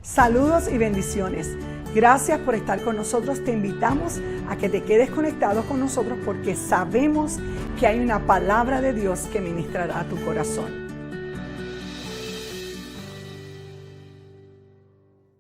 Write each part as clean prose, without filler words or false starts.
Saludos y bendiciones. Gracias por estar con nosotros. Te invitamos a que te quedes conectado con nosotros porque sabemos que hay una palabra de Dios que ministrará a tu corazón.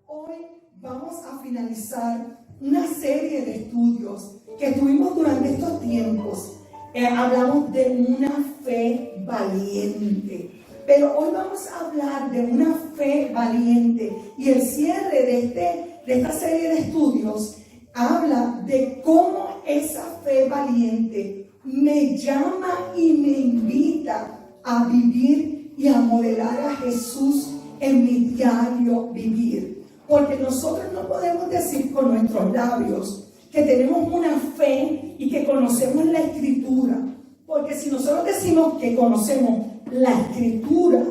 Hoy vamos a finalizar una serie de estudios que tuvimos durante estos tiempos. Hablamos de una fe valiente. Pero hoy vamos a hablar de una fe valiente y el cierre de esta serie de estudios habla de cómo esa fe valiente me llama y me invita a vivir y a modelar a Jesús en mi diario vivir. Porque nosotros no podemos decir con nuestros labios que tenemos una fe y que conocemos la Escritura. Porque si nosotros decimos que conocemos la Escritura,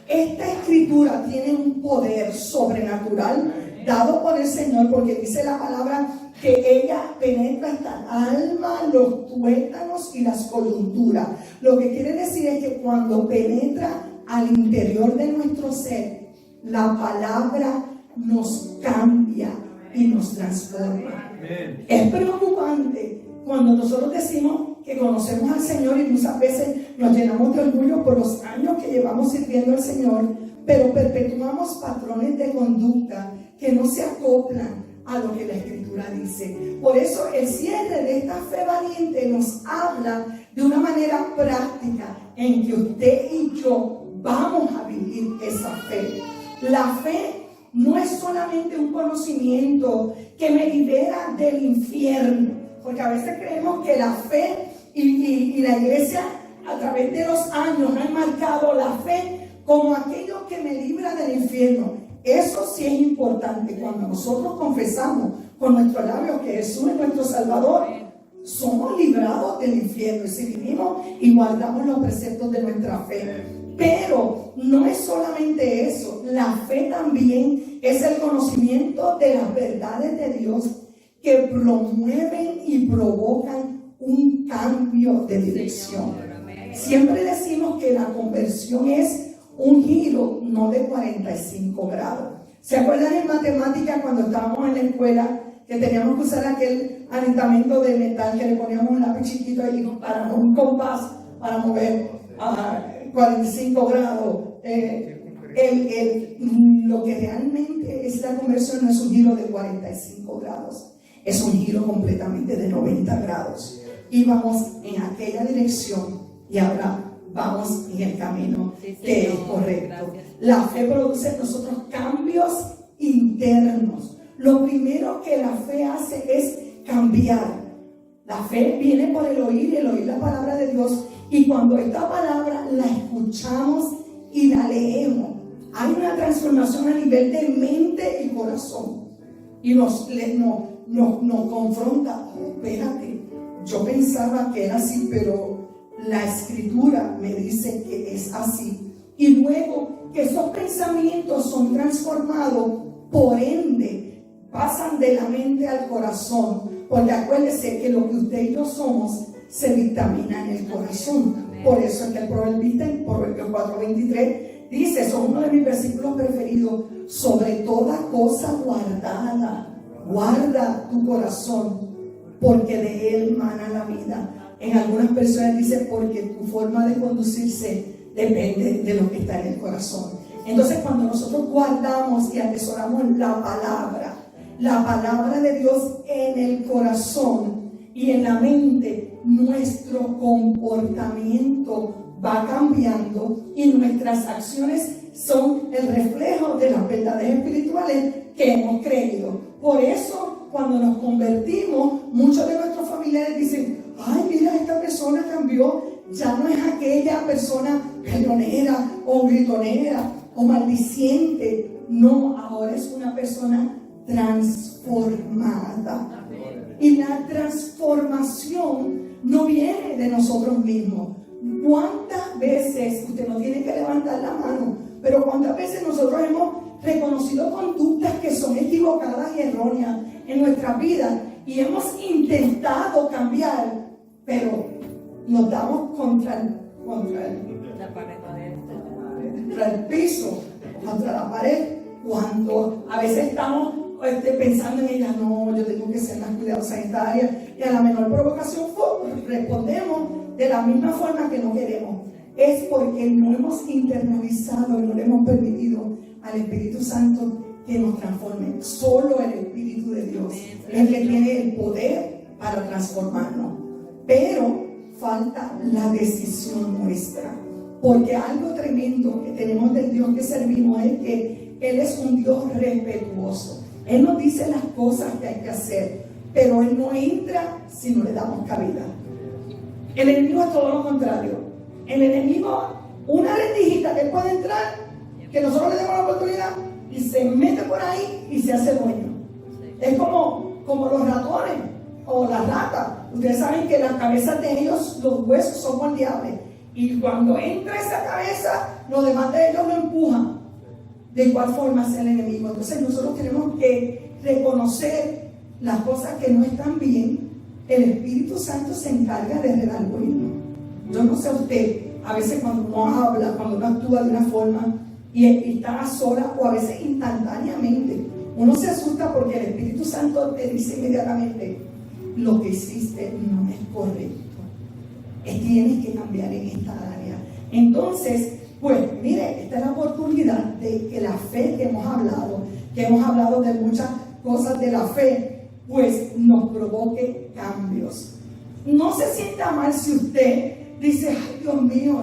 esta Escritura tiene un poder sobrenatural dado por el Señor, porque dice la palabra que ella penetra hasta el alma, los tuétanos y las coyunturas. Lo que quiere decir es que cuando penetra al interior de nuestro ser, la palabra nos cambia y nos transforma. Amén. Es preocupante cuando nosotros decimos que conocemos al Señor y muchas veces nos llenamos de orgullo por los años que llevamos sirviendo al Señor, pero perpetuamos patrones de conducta que no se acoplan a lo que la Escritura dice. Por eso el cierre de esta fe valiente nos habla de una manera práctica en que usted y yo vamos a vivir esa fe. La fe no es solamente un conocimiento que me libera del infierno, porque a veces creemos que la fe y la iglesia a través de los años han marcado la fe como aquello que me libra del infierno. Eso sí es importante. Cuando nosotros confesamos con nuestros labios que Jesús es nuestro Salvador, somos librados del infierno y si vivimos y guardamos los preceptos de nuestra fe. Pero no es solamente eso. La fe también es el conocimiento de las verdades de Dios que promueven y provocan un cambio de dirección. Siempre decimos que la conversión es un giro, no de 45 grados. ¿Se acuerdan en matemáticas cuando estábamos en la escuela que teníamos que usar aquel aditamento de metal que le poníamos un lápiz chiquito ahí para un compás para mover a 45 grados? Lo que realmente es la conversión no es un giro de 45 grados. Es un giro completamente de 90 grados. Íbamos en aquella dirección y ahora vamos en el camino que es correcto. La fe produce en nosotros cambios internos. Lo primero que la fe hace es cambiar. La fe viene por el oír la palabra de Dios. Y cuando esta palabra la escuchamos y la leemos, hay una transformación a nivel de mente y corazón. Y nos confronta. Espérate, yo pensaba que era así, pero la Escritura me dice que es así. Y luego que esos pensamientos son transformados, por ende, pasan de la mente al corazón. Porque acuérdese que lo que usted y yo somos se dictamina en el corazón. Por eso es que el proverbista en Proverbios 4:23 dice, son uno de mis versículos preferidos, sobre toda cosa guardada, guarda tu corazón, porque de él mana la vida. En algunas personas dice, porque tu forma de conducirse depende de lo que está en el corazón. Entonces cuando nosotros guardamos y atesoramos la palabra de Dios en el corazón y en la mente, nuestro comportamiento va cambiando y nuestras acciones son el reflejo de las verdades espirituales que hemos creído. Por eso, cuando nos convertimos, muchos de nuestros familiares dicen, ay, mira, esta persona cambió, ya no es aquella persona peleonera o gritonera o maldiciente. No, ahora es una persona transformada. Y la transformación no viene de nosotros mismos. ¿Cuántas veces, usted no tiene que levantar la mano, pero cuántas veces nosotros hemos reconocido conductas que son equivocadas y erróneas en nuestra vida y hemos intentado cambiar, pero nos damos contra el piso, contra la pared, cuando veces estamos pensando en ella, no, yo tengo que ser más cuidadosa en esta área, y a la menor provocación respondemos de la misma forma que no queremos. Es porque no hemos internalizado y no le hemos permitido al Espíritu Santo que nos transforme. Solo el Espíritu de Dios es el que tiene el poder para transformarnos. Pero falta la decisión nuestra. Porque algo tremendo que tenemos del Dios que servimos es que Él es un Dios respetuoso. Él nos dice las cosas que hay que hacer, pero Él no entra si no le damos cabida. El enemigo es todo lo contrario. El enemigo, una rendijita que puede entrar, que nosotros le demos la oportunidad, y se mete por ahí y se hace dueño. Es como los ratones o las ratas. Ustedes saben que las cabezas de ellos, los huesos son moldeables, y cuando entra esa cabeza, los demás de ellos lo empujan. De igual forma es el enemigo. Entonces nosotros tenemos que reconocer las cosas que no están bien. El Espíritu Santo se encarga de redarguirnos. Yo no sé usted, a veces cuando uno habla, cuando uno actúa de una forma y está a sola, o a veces instantáneamente, uno se asusta porque el Espíritu Santo te dice inmediatamente: lo que hiciste no es correcto, tienes que cambiar en esta área. Entonces, pues mire, esta es la oportunidad de que la fe que hemos hablado de muchas cosas de la fe, pues nos provoque cambios. No se sienta mal si usted dice: ay, Dios mío,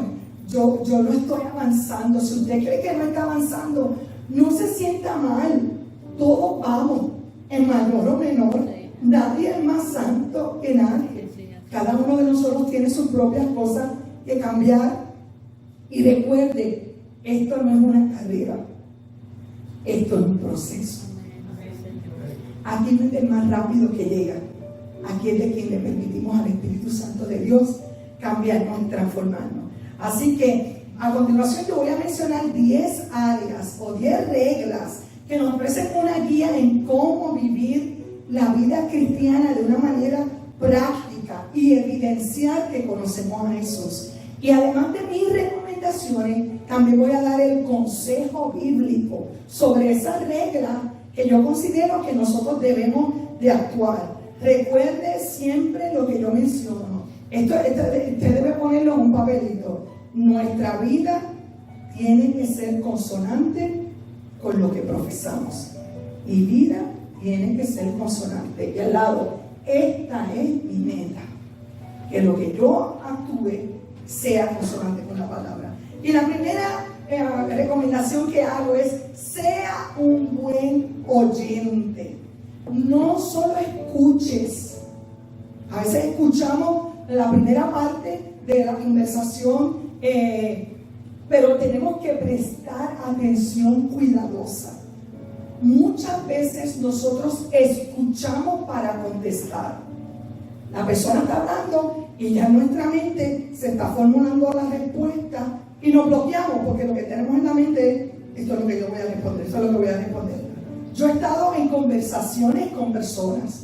yo no estoy avanzando. Si usted cree que no está avanzando, no se sienta mal. Todos vamos, en mayor o menor. Nadie es más santo que nadie. Cada uno de nosotros tiene sus propias cosas que cambiar. Y recuerde, esto no es una carrera, esto es un proceso. Aquí no es el más rápido que llega, aquí es de quien le permitimos al Espíritu Santo de Dios cambiarnos y transformarnos. Así que a continuación yo voy a mencionar 10 áreas o 10 reglas que nos ofrecen una guía en cómo vivir la vida cristiana de una manera práctica y evidenciar que conocemos a Jesús. Y además de mis recomendaciones, también voy a dar el consejo bíblico sobre esas reglas que yo considero que nosotros debemos de actuar. Recuerde siempre lo que yo menciono. Usted debe ponerlo en un papelito. Nuestra vida tiene que ser consonante con lo que profesamos. Mi vida tiene que ser consonante. Y al lado, esta es mi meta. Que lo que yo actúe sea consonante con la palabra. Y la primera recomendación que hago es: sea un buen oyente. No solo escuches. A veces escuchamos la primera parte de la conversación, pero tenemos que prestar atención cuidadosa. Muchas veces nosotros escuchamos para contestar. La persona está hablando y ya en nuestra mente se está formulando la respuesta y nos bloqueamos porque lo que tenemos en la mente es: esto es lo que yo voy a responder, esto es lo que voy a responder. Yo he estado en conversaciones con personas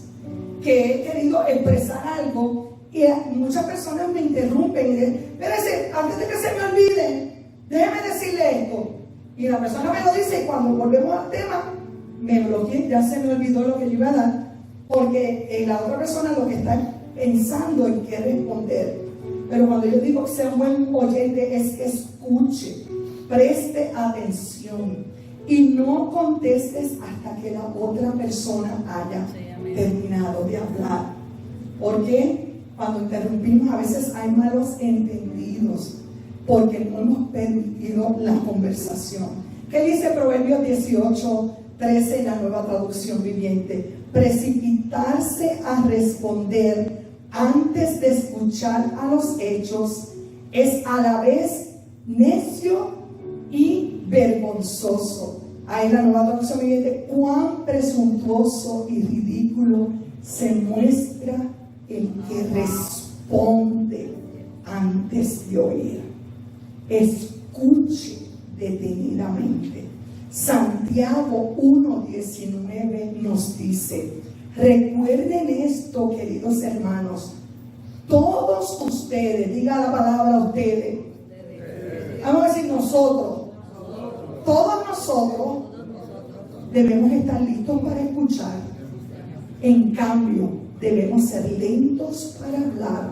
que he querido expresar algo y muchas personas me interrumpen y dicen: espérese, antes de que se me olvide, déjeme decirle esto. Y la persona me lo dice y cuando volvemos al tema me bloqueé, ya se me olvidó lo que yo iba a dar, porque la otra persona lo que está pensando en qué responder. Pero cuando yo digo que sea un buen oyente, es que escuche, preste atención y no contestes hasta que la otra persona haya terminado de hablar. Porque cuando interrumpimos a veces hay malos entendidos porque no hemos permitido la conversación. ¿Qué dice Proverbios 18:13 en la Nueva Traducción Viviente? Precipitarse a responder antes de escuchar a los hechos es a la vez necio y vergonzoso. Ahí en la Nueva Traducción Viviente: cuán presuntuoso y ridículo se muestra el que responde antes de oír. Escuche detenidamente. Santiago 1:19 nos dice: recuerden esto, queridos hermanos, todos ustedes, diga la palabra ustedes, vamos a decir nosotros, todos nosotros debemos estar listos para escuchar. En cambio, debemos ser lentos para hablar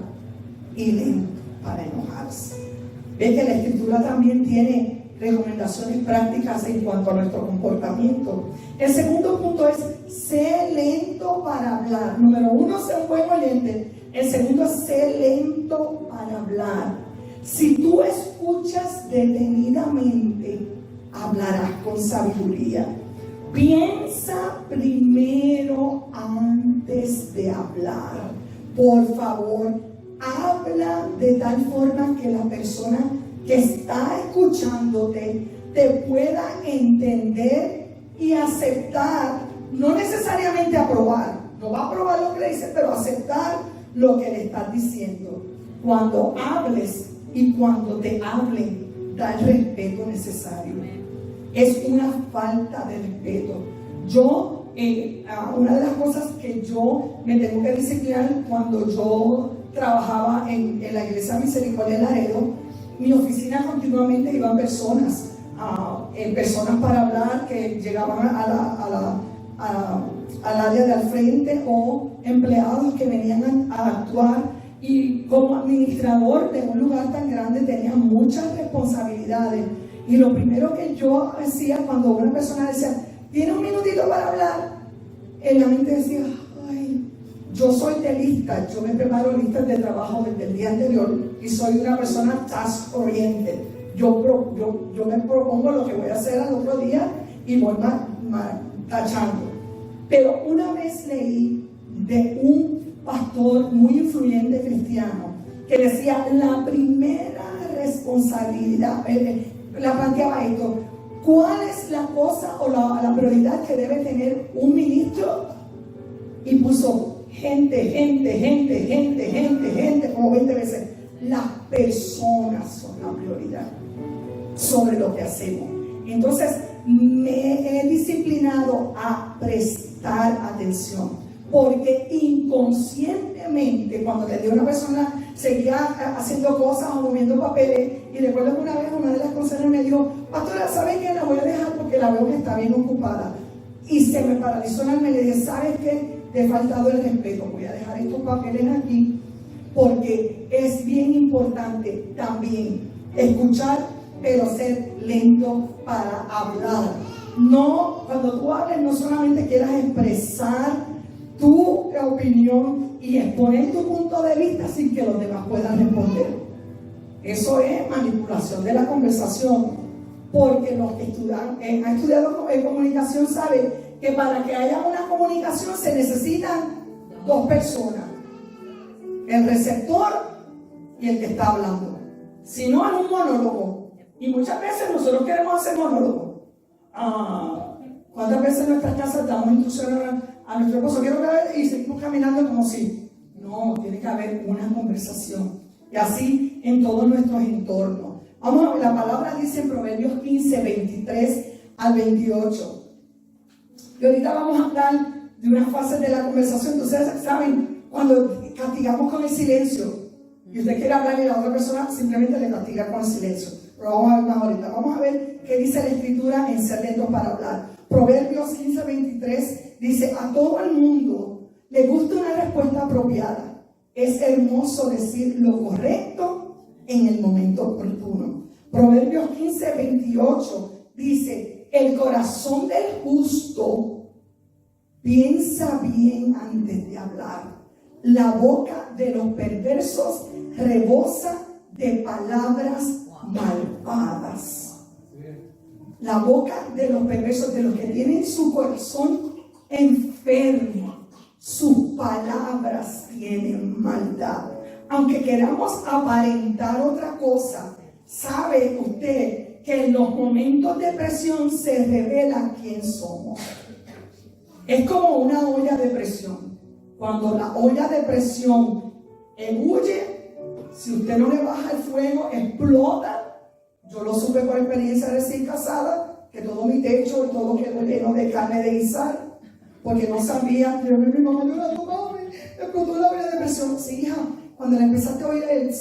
y lentos para enojarse. Ve que la Escritura también tiene recomendaciones prácticas en cuanto a nuestro comportamiento. El segundo punto es: sé lento para hablar. Número uno, sé un buen oyente. El segundo es: sé lento para hablar. Si tú escuchas detenidamente, hablarás con sabiduría. Piensa primero antes de hablar. Por favor, habla de tal forma que la persona que está escuchándote te pueda entender y aceptar, no necesariamente aprobar, no va a aprobar lo que le dices, pero aceptar lo que le estás diciendo. Cuando hables y cuando te hablen, da el respeto necesario. Es una falta de respeto. Yo, una de las cosas que yo me tengo que disciplinar cuando yo trabajaba en la Iglesia Misericordia de Laredo, mi oficina continuamente iban personas para hablar que llegaban al área de al frente, o empleados que venían a actuar, y como administrador de un lugar tan grande tenía muchas responsabilidades. Y lo primero que yo hacía cuando una persona decía: ¿tiene un minutito para hablar?, en la mente decía: ay, yo soy de listas, yo me preparo listas de trabajo desde el día anterior y soy una persona task oriented. Yo me propongo lo que voy a hacer al otro día y voy tachando. Pero una vez leí de un pastor muy influyente cristiano que decía: la primera responsabilidad, la planteaba esto: ¿cuál es la cosa o la prioridad que debe tener un ministro? Y puso gente, como 20 veces. Las personas son la prioridad sobre lo que hacemos. Entonces me he disciplinado a prestar atención, porque inconscientemente, cuando le digo a una persona, seguía haciendo cosas o moviendo papeles. Y recuerdo que una vez una de las consejeras me dijo: pastora, ¿sabes qué? La voy a dejar porque la veo que está bien ocupada. Y se me paralizó el alma y le dije: ¿sabes qué? Te he faltado el respeto, voy a dejar estos papeles aquí, porque es bien importante también escuchar, pero ser lento para hablar. No, cuando tú hables, no solamente quieras expresar tu opinión y exponer tu punto de vista sin que los demás puedan responder. Eso es manipulación de la conversación, porque los que han estudiado comunicación saben que para que haya una comunicación se necesitan dos personas: el receptor y el que está hablando. Si no, es un monólogo. Y muchas veces nosotros queremos hacer monólogo. ¿Cuántas veces en nuestras casas damos instrucciones a nuestro esposo? Quiero que y seguimos caminando como si no, tiene que haber una conversación. Y así en todos nuestros entornos. Vamos a ver, la palabra dice en Proverbios 15, 23 al 28. Y ahorita vamos a hablar de unas fases de la conversación. Ustedes saben, cuando castigamos con el silencio y usted quiere hablar y la otra persona simplemente le castiga con el silencio. Pero vamos a ver más ahorita. Vamos a ver qué dice la Escritura en ser lentos para hablar. Proverbios 15, 23 dice: a todo el mundo le gusta una respuesta apropiada. Es hermoso decir lo correcto en el momento oportuno. Proverbios 15, 28 dice: el corazón del justo piensa bien antes de hablar. La boca de los perversos rebosa de palabras malvadas. La boca de los perversos, de los que tienen su corazón enfermo, sus palabras tienen maldad. Aunque queramos aparentar otra cosa, ¿sabe usted que en los momentos de presión se revela quién somos? Es como una olla de presión. Cuando la olla de presión ebulle, si usted no le baja el fuego, explota. Yo lo supe por experiencia recién casada, que todo mi techo y todo quedó lleno de carne de guisar, porque no sabía. Yo mi mamá llorando: mami, explotó la olla de presión. Sí, hija, cuando le empezaste a oír el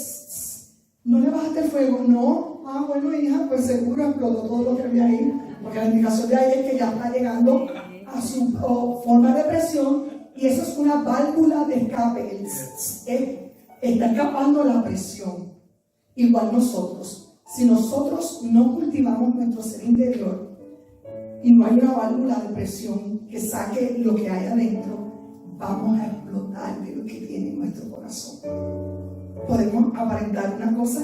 no le bajaste el fuego. No, bueno, hija, pues seguro explotó todo lo que había ahí. porque la indicación de ahí es que ya está llegando a su forma de presión y eso es una válvula de escape. Está escapando la presión. Igual nosotros, si nosotros no cultivamos nuestro ser interior y no hay una válvula de presión que saque lo que hay adentro, vamos a explotar de lo que tiene nuestro corazón. Podemos aparentar una cosa,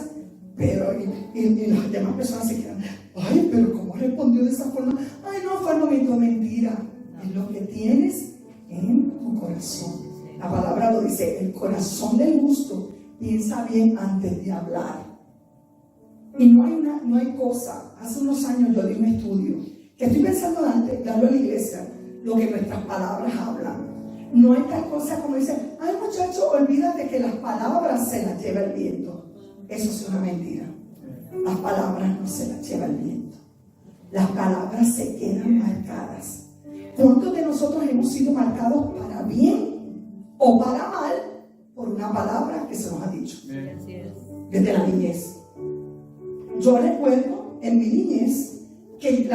pero y las demás personas se quedan, ay, pero ¿cómo respondió de esa forma? Ay, no, fue el momento, mentira. Es lo que tienes en tu corazón. La palabra lo dice, el corazón del justo piensa bien antes de hablar. Y no hay cosa. Hace unos años yo di un estudio que estoy pensando antes de darlo a la iglesia, lo que nuestras palabras hablan. No hay tal cosa como dicen, ay muchacho, olvídate que las palabras se las lleva el viento. Eso es una mentira. Las palabras no se las lleva el viento. Las palabras se quedan marcadas. ¿Cuántos de nosotros hemos sido marcados para bien o para mal por una palabra que se nos ha dicho? Desde la niñez. Yo recuerdo en mi niñez que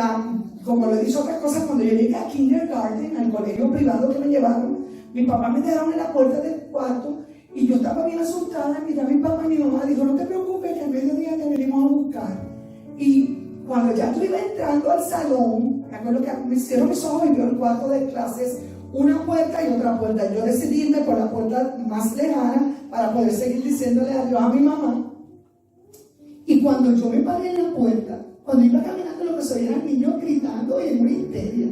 como lo he dicho otras cosas, cuando yo llegué a kindergarten, al colegio privado que me llevaron, mi papá me dejaron en la puerta del cuarto y yo estaba bien asustada. Miré a mi papá y mi mamá, dijo, no te preocupes, que al mediodía te venimos a buscar. Y cuando ya yo iba entrando al salón, me acuerdo que me hicieron mis ojos y vio el cuarto de clases, una puerta y otra puerta. Yo decidí irme por la puerta más lejana para poder seguir diciéndole adiós a mi mamá. Y cuando yo me paré en la puerta, cuando iba caminando, lo que se oía eran niños gritando y en una histeria.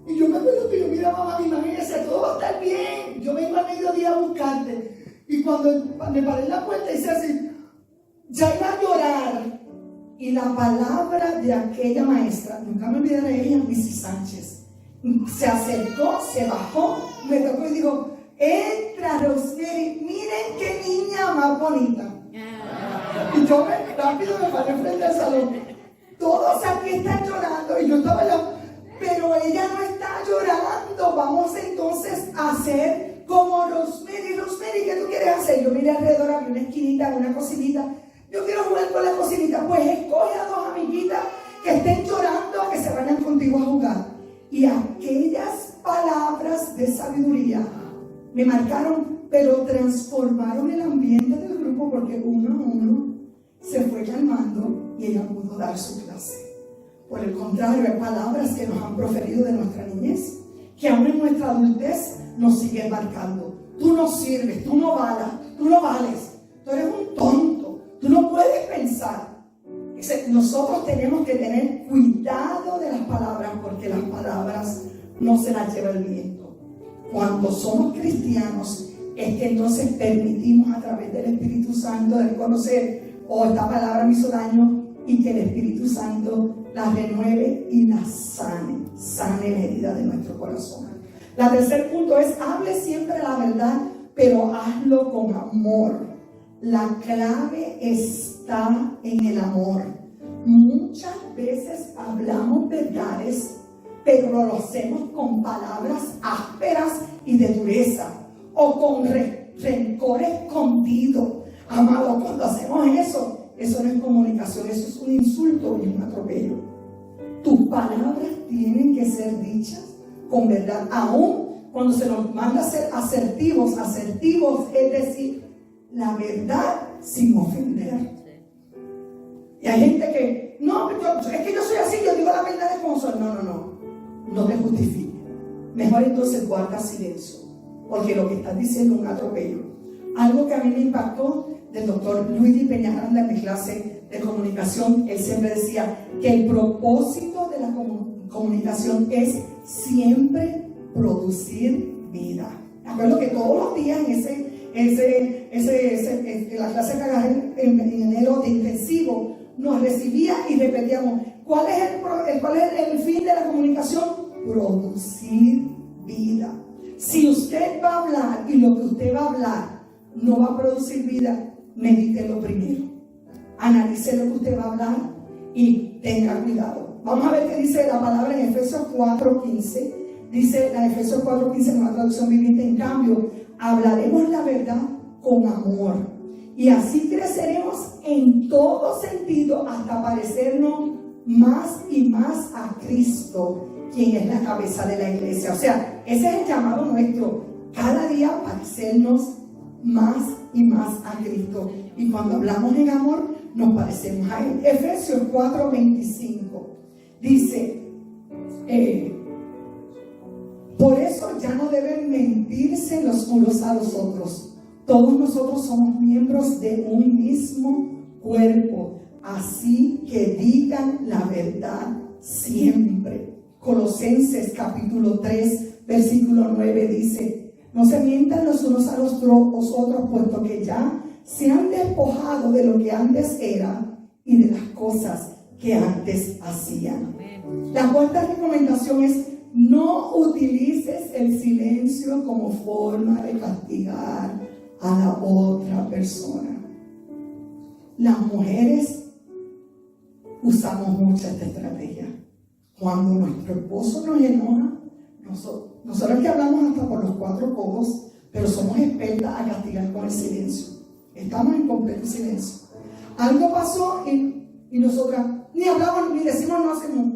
Y yo me acuerdo que yo miraba a mi mamá y decía, todo va a estar bien, yo vengo al mediodía a buscarte. Y cuando me paré en la puerta, hice así, ya iba a llorar. Y la palabra de aquella maestra, nunca me olvidaré de ella, Mrs. Sánchez, se acercó, se bajó, me tocó y dijo, entra Rosemary, miren qué niña más bonita. Y yo rápido me paré frente al salón. Todos aquí están llorando y yo estaba allá, pero ella no está llorando. Vamos entonces a hacer como Rosemary. Rosemary, ¿qué tú quieres hacer? Yo miré alrededor, había una esquinita, una cocinita. Yo quiero jugar con la cocinita. Pues escoge a dos amiguitas que estén llorando, que se vayan contigo a jugar. Y aquellas palabras de sabiduría me marcaron, pero transformaron el ambiente del grupo, porque uno a uno se fue calmando y ella pudo dar su clase. Por el contrario, hay palabras que nos han proferido de nuestra niñez, que aún en nuestra adultez nos siguen marcando. Tú no sirves, tú no vales, tú eres un tonto, tú no puedes pensar. Nosotros tenemos que tener cuidado de las palabras, porque las palabras no se las lleva el viento. Cuando somos cristianos, es que entonces permitimos a través del Espíritu Santo de reconocer, esta palabra me hizo daño, y que el Espíritu Santo la renueve y la sane la herida de nuestro corazón. El tercer punto es, hable siempre la verdad, pero hazlo con amor. La clave está en el amor. Muchas veces hablamos verdades, pero lo hacemos con palabras ásperas y de dureza, o con rencor escondido. Amado, cuando hacemos eso no es comunicación, eso es un insulto y un atropello. Tus palabras tienen que ser dichas con verdad, aún cuando se nos manda a ser asertivos, es decir, la verdad sin ofender. Y hay gente que, no, es que yo soy así, yo digo la verdad de cómo soy. No te justifiques. Mejor entonces guarda silencio, porque lo que estás diciendo es un atropello. Algo que a mí me impactó del doctor Luigi Peñaranda en mi clase de comunicación, él siempre decía que el propósito de la comunicación es siempre producir vida. Me acuerdo que todos los días en la clase que agarré en enero de intensivo, nos recibía y repetíamos, ¿cuál es el fin de la comunicación? Producir vida. Si usted va a hablar y lo que usted va a hablar no va a producir vida, medítelo primero. Analice lo que usted va a hablar y tenga cuidado. Vamos a ver qué dice la palabra en Efesios 4:15. Dice en Efesios 4:15 en una traducción viviente, en cambio, hablaremos la verdad con amor. Y así creceremos en todo sentido hasta parecernos más y más a Cristo, quien es la cabeza de la iglesia. O sea, ese es el llamado nuestro, cada día parecernos más y más a Cristo. Y cuando hablamos en amor, nos parecemos a Él. Efesios 4:25 dice, por eso ya no deben mentirse los unos a los otros. Todos nosotros somos miembros de un mismo cuerpo, así que digan la verdad siempre. Colosenses capítulo 3, versículo 9 dice, no se mientan los unos a los otros, puesto que ya se han despojado de lo que antes era y de las cosas que antes hacían. La cuarta recomendación es: no utilices el silencio como forma de castigar a la otra persona. Las mujeres usamos mucho esta estrategia. Cuando nuestro esposo nos enoja, nosotros que hablamos hasta por los cuatro codos, pero somos expertas a castigar con el silencio. Estamos en completo silencio. Algo pasó y nosotras ni hablamos ni decimos no hacemos.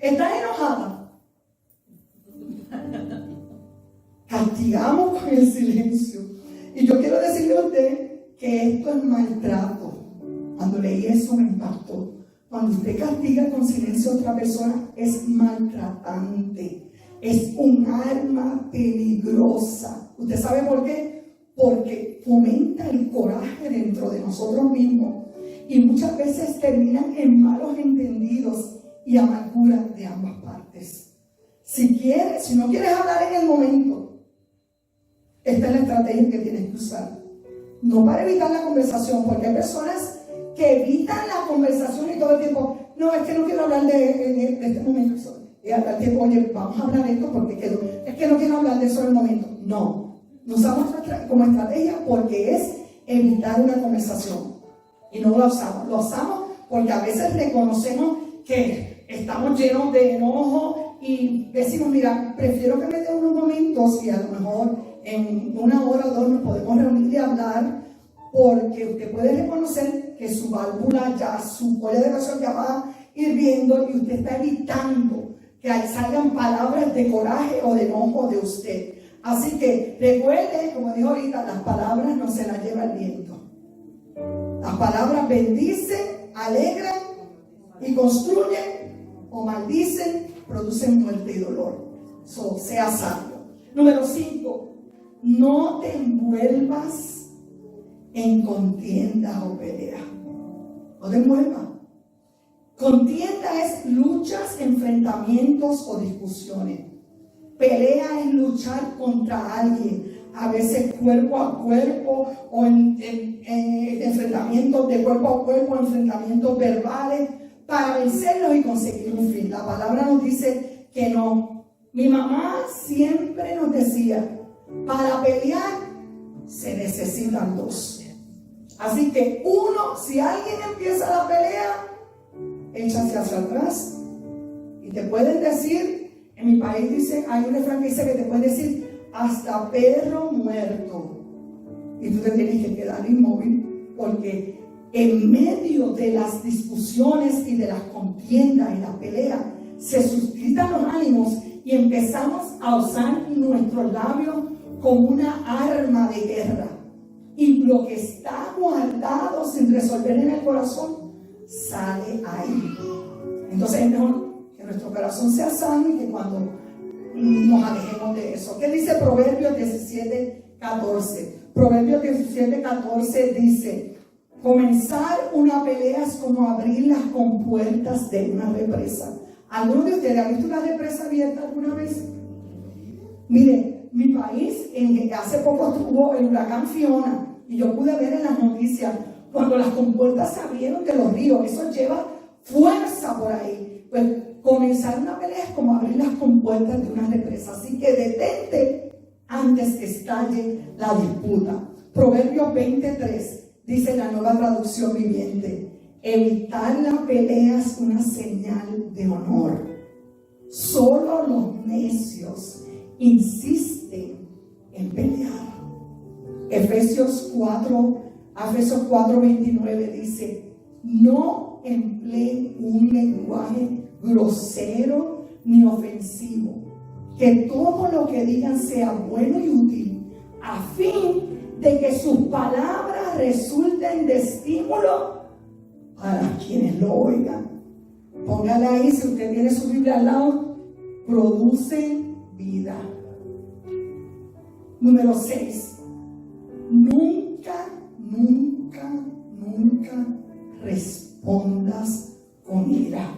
¿Estás enojada? Castigamos con el silencio. Y yo quiero decirle a usted que esto es maltrato. Cuando leí eso me impactó. Cuando usted castiga con silencio a otra persona, es maltratante. Es un arma peligrosa. ¿Usted sabe por qué? Porque fomenta el coraje dentro de nosotros mismos. Y muchas veces terminan en malos entendidos y amargura de ambas partes. Si no quieres hablar en el momento, esta es la estrategia que tienes que usar. No para evitar la conversación, porque hay personas que evitan la conversación y todo el tiempo, no, es que no quiero hablar de este momento. Y al tiempo, oye, vamos a hablar de esto porque es que no quiero hablar de eso en el momento. No usamos como estrategia porque es evitar una conversación. Y no lo usamos porque a veces reconocemos que estamos llenos de enojo y decimos, mira, prefiero que me dé unos momentos y a lo mejor en 1 hora o 2 nos podemos reunir y hablar, porque usted puede reconocer que su válvula ya, su olla de presión ya va hirviendo y usted está evitando que salgan palabras de coraje o de enojo de usted. Así que recuerde, como dijo ahorita, las palabras no se las lleva el viento. Las palabras bendicen, alegran y construyen, o maldicen, producen muerte y dolor. Sea sabio. Número 5, no te envuelvas en contienda o pelea. No te envuelvas. Contienda es luchas, enfrentamientos o discusiones. Pelea es luchar contra alguien, a veces cuerpo a cuerpo o en enfrentamientos de cuerpo a cuerpo, enfrentamientos verbales, para vencerlos y conseguir un fin. La palabra nos dice que no. Mi mamá siempre nos decía, para pelear se necesitan 2. Así que si alguien empieza la pelea, échase hacia atrás. Y te pueden decir, en mi país dice, hay un refrán que dice que te puede decir hasta perro muerto. Y tú te tienes que quedar inmóvil, porque en medio de las discusiones y de las contiendas y la pelea se suscitan los ánimos y empezamos a usar nuestros labios como una arma de guerra. Y lo que está guardado sin resolver en el corazón sale ahí. Entonces es mejor que nuestro corazón sea sano y que cuando nos alejemos de eso. ¿Qué dice Proverbios 17:14? Proverbios 17:14 dice: comenzar una pelea es como abrir las compuertas de una represa. ¿Alguno de ustedes ha visto una represa abierta alguna vez? Mire, mi país hace poco tuvo el huracán Fiona y yo pude ver en las noticias cuando las compuertas se abrieron de los ríos. Eso lleva fuerza por ahí. Pues comenzar una pelea es como abrir las compuertas de una represa. Así que detente antes que estalle la disputa. Proverbios 23 dice la Nueva Traducción Viviente: evitar la pelea es una señal de honor. Solo los necios insisten en pelear. Efesios 4:29 dice: no empleen un lenguaje grosero ni ofensivo. Que todo lo que digan sea bueno y útil, a fin de que sus palabras resulten de estímulo para quienes lo oigan. Póngala ahí, si usted tiene su Biblia al lado, producen vida. Número 6. Nunca respondas con ira.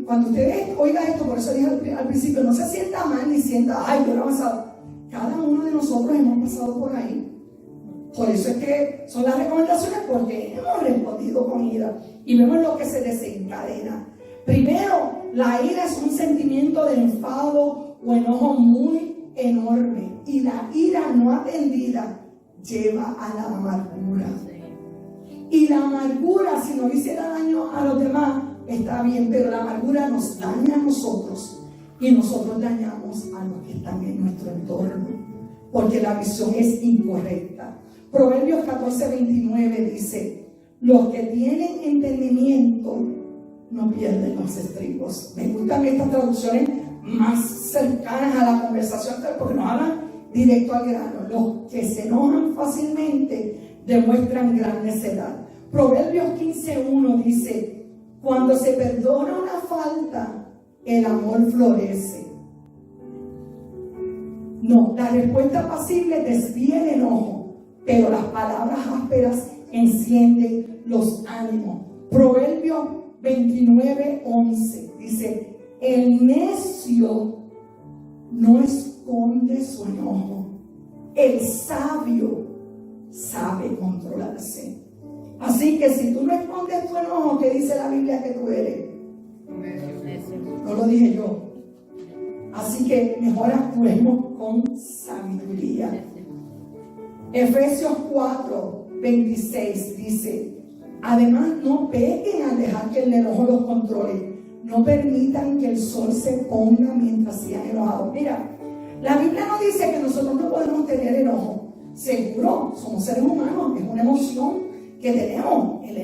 Cuando usted oiga esto, por eso dije al principio, no se sienta mal ni sienta, ay, yo lo he pasado. Cada uno de nosotros hemos pasado por ahí. Por eso es que son las recomendaciones, porque hemos respondido con ira y vemos lo que se desencadena. Primero, la ira es un sentimiento de enfado o enojo muy enorme, y la ira no atendida lleva a la amargura. Y la amargura, si no le hiciera daño a los demás, está bien, pero la amargura nos daña a nosotros y nosotros dañamos a los que están en nuestro entorno, porque la visión es incorrecta. Proverbios 14:29 dice: los que tienen entendimiento no pierden los estribos. Me gustan estas traducciones más cercanas a la conversación, porque nos hablan directo al grano. Los que se enojan fácilmente demuestran gran necedad. Proverbios 15:1 dice: cuando se perdona una falta, el amor florece. No, la respuesta pasible desvía el enojo, pero las palabras ásperas encienden los ánimos. Proverbios 29:11 dice: el necio no esconde su enojo, el sabio sabe controlarse. Así que si tú no escondes tu enojo, ¿qué dice la Biblia que tú eres? No lo dije yo. Así que mejor actuemos con sabiduría. Efesios 4:26 dice: además, no pequen al dejar que el enojo los controle. No permitan que el sol se ponga mientras sigan enojados. Mira, la Biblia no dice que nosotros no podemos tener enojo. Seguro, somos seres humanos, es una emoción que tenemos. El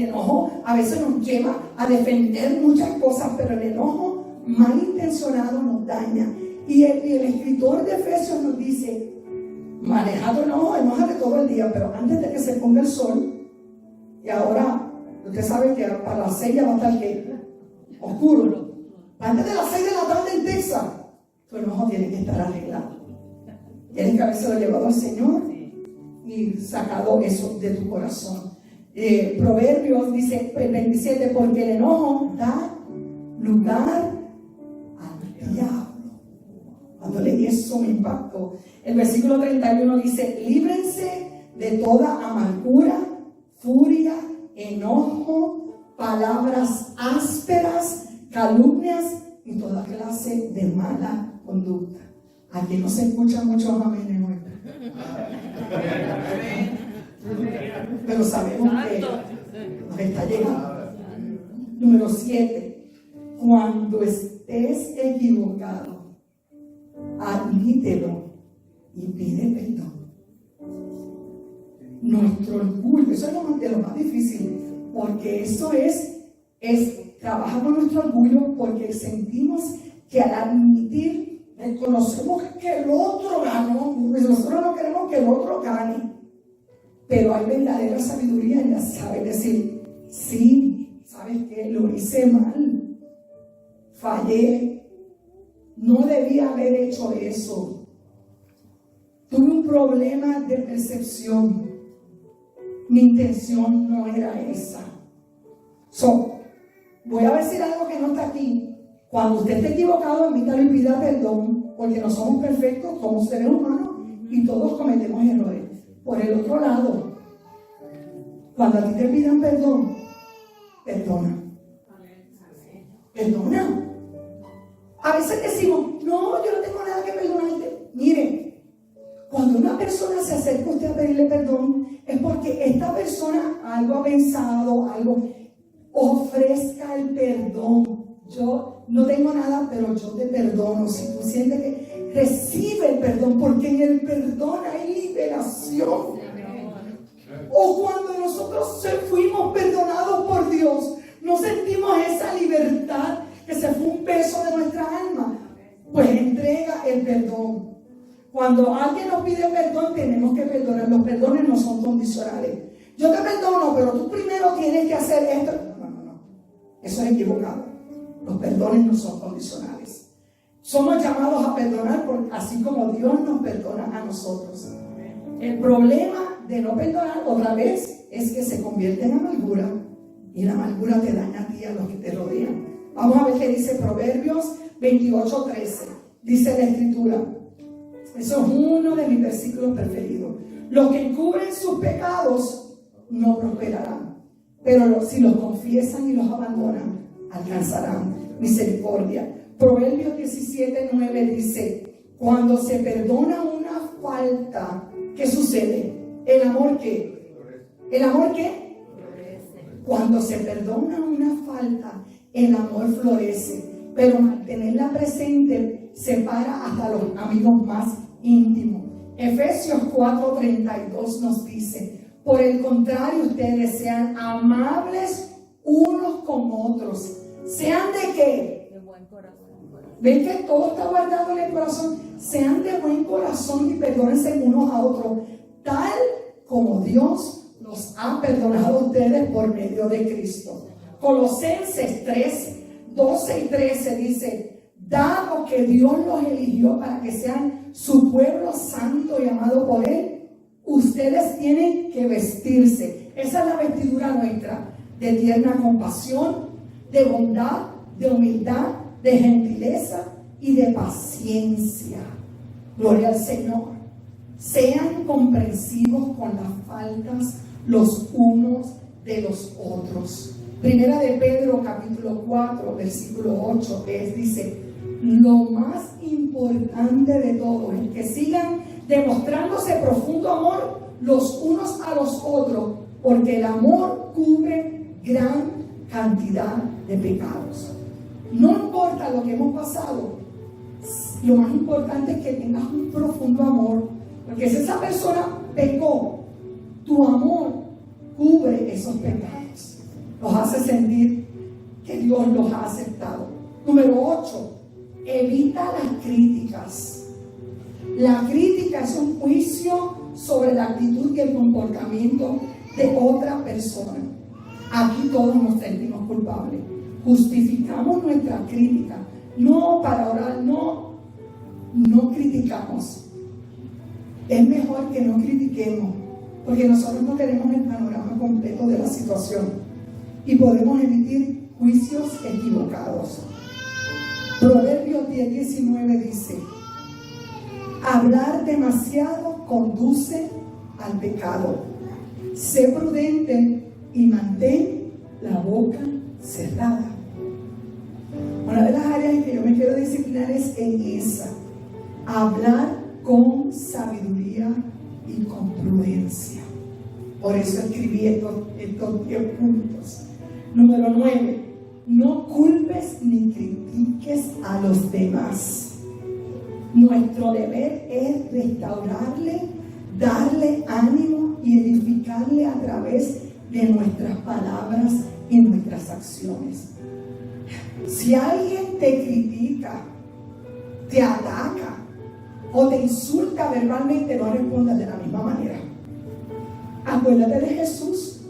enojo a veces nos lleva a defender muchas cosas, pero el enojo malintencionado nos daña. Y el escritor de Efesios nos dice: maneja tu enojo, enójate todo el día, pero antes de que se ponga el sol. Y ahora, usted sabe que para las 6 ya va a estar ¿qué? Oscuro. Antes de las 6 de la tarde en Texas, tu enojo tiene que estar arreglado. Tienes que habérselo llevado al Señor y sacado eso de tu corazón. Proverbios dice 27: porque el enojo da lugar al diablo. Cuando leí eso me impactó. El versículo 31 dice: líbrense de toda amargura, furia, enojo, palabras ásperas, calumnias y toda clase de mala conducta. Aquí no se escuchan muchos amenes hoy, pero sabemos que nos está llegando. Número 7: cuando estés equivocado, admítelo y pide perdón. Nuestro orgullo, eso es de lo más difícil, porque eso trabaja con nuestro orgullo, porque sentimos que al admitir, reconocemos que el otro ganó, nosotros no queremos que el otro gane, pero hay verdadera sabiduría en saber decir: sí, ¿sabes qué? Lo hice mal, fallé, no debía haber hecho eso, tuve un problema de percepción. Mi intención no era esa. Voy a decir algo que no está aquí. Cuando usted esté equivocado, admítalo y pida perdón, porque no somos perfectos, somos seres humanos y todos cometemos errores. Por el otro lado, cuando a ti te pidan perdón, perdona. Perdona. A veces decimos: no, yo no tengo nada que perdonarte. Mire, cuando una persona se acerca a usted a pedirle perdón, es porque esta persona algo ha pensado, algo. Ofrezca el perdón. Yo no tengo nada, pero yo te perdono. Si tú sientes que recibe el perdón, porque en el perdón hay liberación. o cuando nosotros fuimos perdonados por Dios, no sentimos esa libertad, que se fue un peso de nuestra alma, pues entrega el perdón. Cuando alguien nos pide perdón, tenemos que perdonar. Los perdones no son condicionales. Yo te perdono, pero tú primero tienes que hacer esto. No. Eso es equivocado. Los perdones no son condicionales. Somos llamados a perdonar así como Dios nos perdona a nosotros. El problema de no perdonar otra vez es que se convierte en amargura, y la amargura te daña a ti y a los que te rodean. Vamos a ver qué dice Proverbios 28:13. Dice la Escritura, eso es uno de mis versículos preferidos: los que encubren sus pecados no prosperarán, pero si los confiesan y los abandonan, alcanzarán misericordia. Proverbios 17:9 dice, cuando se perdona una falta, ¿qué sucede? ¿El amor qué? ¿El amor qué? Cuando se perdona una falta, el amor florece, pero mantenerla presente separa hasta los amigos más íntimos. Efesios 4:32 nos dice, por el contrario, ustedes sean amables unos con otros. ¿Sean de qué? De buen corazón. ¿Ven que todo está guardado en el corazón? Sean de buen corazón y perdónense unos a otros, tal como Dios los ha perdonado a ustedes por medio de Cristo. Colosenses 3:12 y 13 dice, dado que Dios los eligió para que sean su pueblo santo y amado por Él, ustedes tienen que vestirse. Esa es la vestidura nuestra: de tierna compasión, de bondad, de humildad, de gentileza y de paciencia. Gloria al Señor. Sean comprensivos con las faltas los unos de los otros. Primera de Pedro capítulo 4 versículo 8 dice, lo más importante de todo es que sigan demostrándose profundo amor los unos a los otros, porque el amor cubre gran cantidad de pecados. No importa lo que hemos pasado, lo más importante es que tengas un profundo amor, porque si esa persona pecó, tu amor cubre esos pecados, los hace sentir que Dios los ha aceptado. Número 8, evita las críticas. La crítica es un juicio sobre la actitud y el comportamiento de otra persona. Aquí todos nos sentimos culpables. Justificamos nuestra crítica. No, para orar, no criticamos. Es mejor que no critiquemos, porque nosotros no tenemos el panorama completo de la situación y podemos emitir juicios equivocados. Proverbios 10:19 dice, hablar demasiado conduce al pecado. Sé prudente y mantén la boca cerrada. Una de las áreas en que yo me quiero disciplinar es en esa: hablar con sabiduría y con prudencia. Por eso escribí estos 10 puntos. Número 9, no culpes ni critiques a los demás. Nuestro deber es restaurarle, darle ánimo y edificarle a través de nuestras palabras y nuestras acciones. Si alguien te critica, te ataca o te insulta verbalmente, no respondas de la misma manera. Acuérdate de Jesús.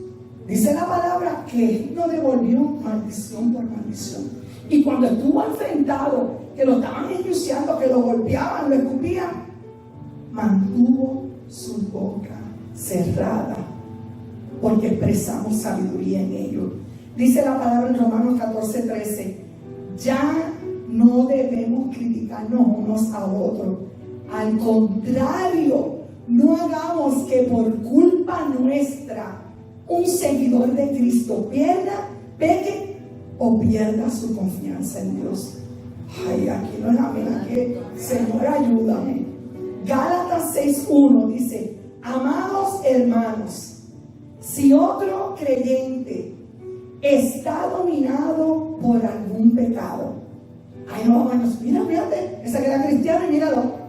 Dice la palabra que Él no devolvió maldición por maldición. Y cuando estuvo enfrentado, que lo estaban enjuiciando, que lo golpeaban, lo escupían, mantuvo su boca cerrada, porque expresamos sabiduría en ello. Dice la palabra en Romanos 14:13, ya no debemos criticarnos unos a otros. Al contrario, no hagamos que por culpa nuestra un seguidor de Cristo peque o pierda su confianza en Dios. Ay, aquí no es amén, aquí, Señor, ayúdame. Gálatas 6:1 dice, amados hermanos, si otro creyente está dominado por algún pecado, ay, no, hermanos, mira, fíjate, esa que era cristiana y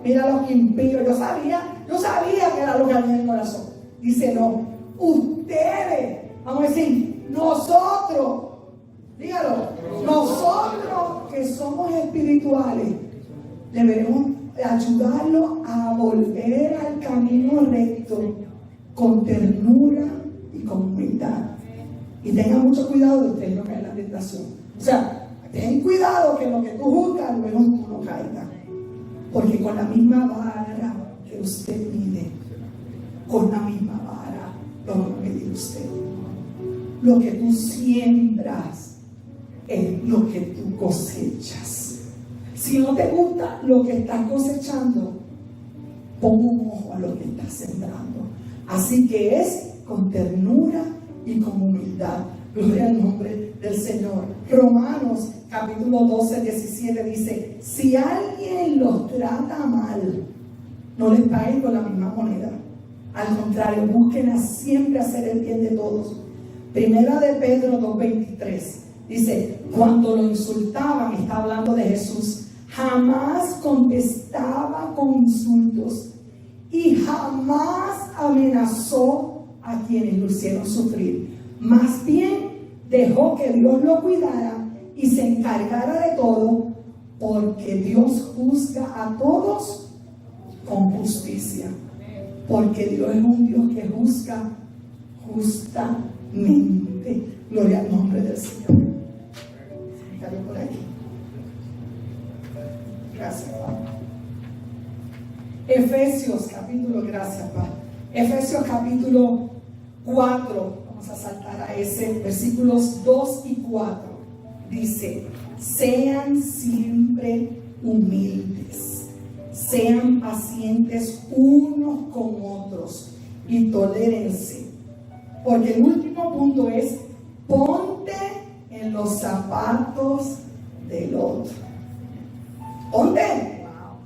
míralo impío. Yo sabía que era lo que había en el corazón. Dice, no, Ustedes, vamos a decir, nosotros, dígalo, nosotros que somos espirituales, deberemos ayudarlos a volver al camino recto con ternura y con humildad. Y tengan mucho cuidado de ustedes no caer en la tentación. O sea, ten cuidado que lo que tú juzgas, luego tú no caigas. Porque con la misma vara que usted mide, con la misma vara lo va a medir usted. Lo que tú siembras es lo que tú cosechas. Si no te gusta lo que estás cosechando, pon un ojo a lo que estás sembrando. Así que es con ternura y con humildad. Gloria al nombre del Señor. Romanos capítulo 12, 17 dice: si alguien los trata mal, no les paguen con la misma moneda. Al contrario, busquen siempre hacer el bien de todos. Primera de Pedro 2:23 dice: cuando lo insultaban, está hablando de Jesús, jamás contestaba con insultos y jamás amenazó a quienes lo hicieron sufrir. Más bien dejó que Dios lo cuidara y se encargara de todo, porque Dios juzga a todos con justicia. Porque Dios es un Dios que juzga justamente. Gloria al nombre del Señor. Por aquí. Gracias, Padre. Efesios capítulo 4, vamos a saltar a ese, versículos 2 y 4, dice: sean siempre humildes, sean pacientes unos con otros y tolérense. Porque el último punto es: ponte en los zapatos del otro. Ponte.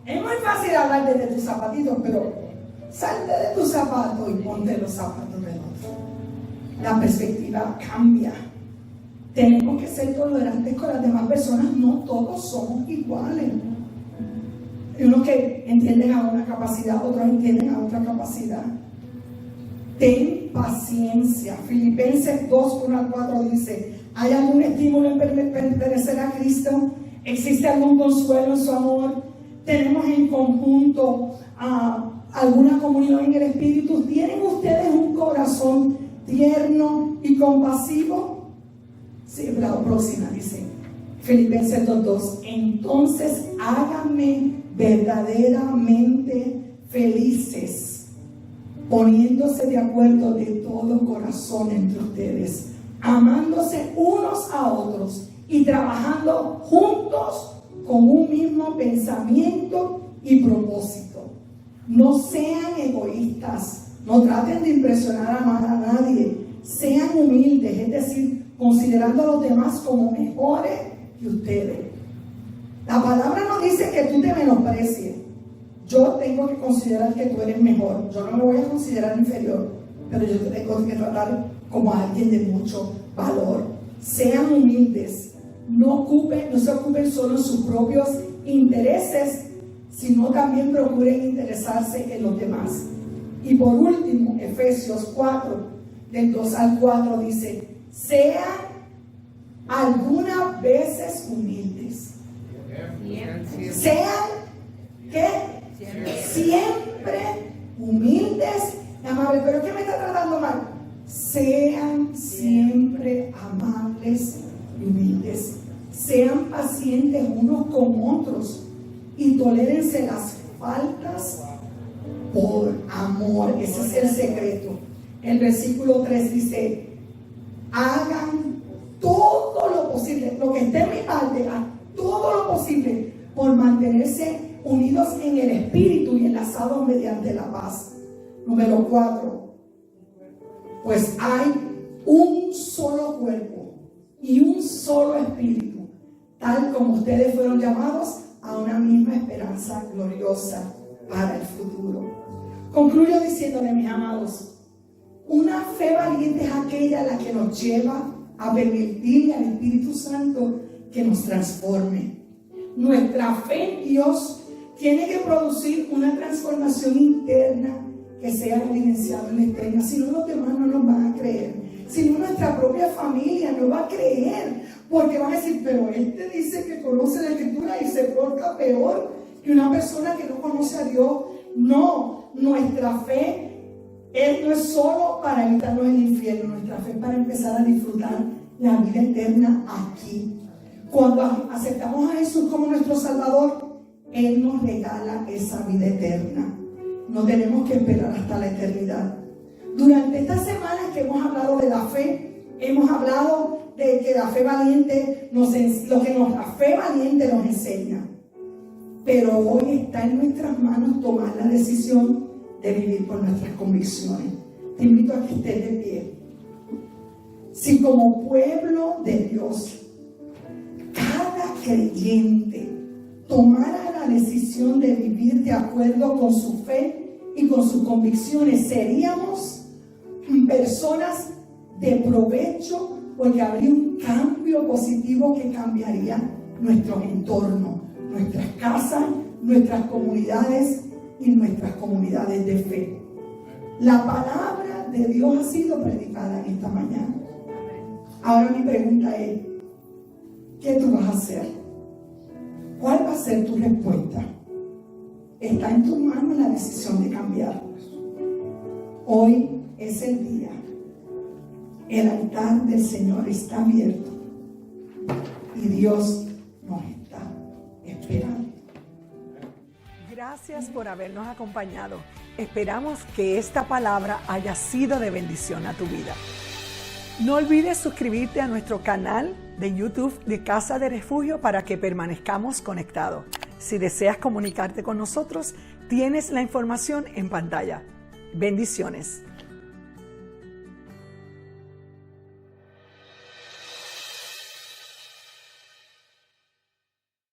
Es muy fácil hablar desde tus zapatitos, pero salte de tus zapatos y ponte en los zapatos del otro. La perspectiva cambia. Tenemos que ser tolerantes con las demás personas. No todos somos iguales. Hay unos que entienden a una capacidad, otros entienden a otra capacidad. Ten paciencia. Filipenses 2, 1 al 4 dice: ¿hay algún estímulo en pertenecer a Cristo? ¿Existe algún consuelo en su amor? ¿Tenemos en conjunto alguna comunión en el Espíritu? ¿Tienen ustedes un corazón tierno y compasivo? Sí, la próxima dice, Filipenses 2:2: entonces háganme verdaderamente felices, poniéndose de acuerdo de todo corazón entre ustedes, amándose unos a otros y trabajando juntos con un mismo pensamiento y propósito. No sean egoístas, no traten de impresionar a nadie, sean humildes, es decir, considerando a los demás como mejores que ustedes. La palabra no dice que tú te menosprecies. Yo tengo que considerar que tú eres mejor. Yo no me voy a considerar inferior, pero yo te tengo que tratar como alguien de mucho valor. Sean humildes. No se ocupen solo en sus propios intereses, sino también procuren interesarse en los demás. Y por último, Efesios 4, del 2 al 4 dice: sean algunas veces humildes. Sean, ¿qué? Siempre humildes y amables. ¿Pero qué me está tratando mal? Sean siempre amables y humildes. Sean pacientes unos con otros y tolérense las faltas por amor. Ese es el secreto. El versículo 3 dice: hagan todo lo posible, lo que esté en mi parte, a todo lo posible por mantenerse unidos en el espíritu y enlazados mediante la paz. Número 4, pues hay un solo cuerpo y un solo espíritu, tal como ustedes fueron llamados a una misma esperanza gloriosa para el futuro. Concluyo diciéndole, mis amados, una fe valiente es aquella la que nos lleva a permitirle al Espíritu Santo que nos transforme. Nuestra fe en Dios tiene que producir una transformación interna que sea evidenciado en la eterna. Si no, los demás no nos van a creer. Si no, nuestra propia familia no va a creer. Porque van a decir, pero este dice que conoce la Escritura y se porta peor que una persona que no conoce a Dios. No, nuestra fe no es solo para evitarnos el infierno. Nuestra fe es para empezar a disfrutar la vida eterna aquí. Cuando aceptamos a Jesús como nuestro Salvador, Él nos regala esa vida eterna. No tenemos que esperar hasta la eternidad. Durante estas semanas que hemos hablado de la fe, hemos hablado de que la fe valiente lo que la fe valiente nos enseña. Pero hoy está en nuestras manos tomar la decisión de vivir por nuestras convicciones. Te invito a que estés de pie. Si como pueblo de Dios, cada creyente tomara la decisión de vivir de acuerdo con su fe y con sus convicciones, seríamos personas de provecho, porque habría un cambio positivo que cambiaría nuestro entorno, nuestras casas, nuestras comunidades y nuestras comunidades de fe. La palabra de Dios ha sido predicada en esta mañana. Ahora mi pregunta es, ¿qué tú vas a hacer? ¿Cuál va a ser tu respuesta? Está en tus manos la decisión de cambiar. Hoy es el día. El altar del Señor está abierto y Dios nos está esperando. Gracias por habernos acompañado. Esperamos que esta palabra haya sido de bendición a tu vida. No olvides suscribirte a nuestro canal de YouTube de Casa de Refugio para que permanezcamos conectados. Si deseas comunicarte con nosotros, tienes la información en pantalla. Bendiciones.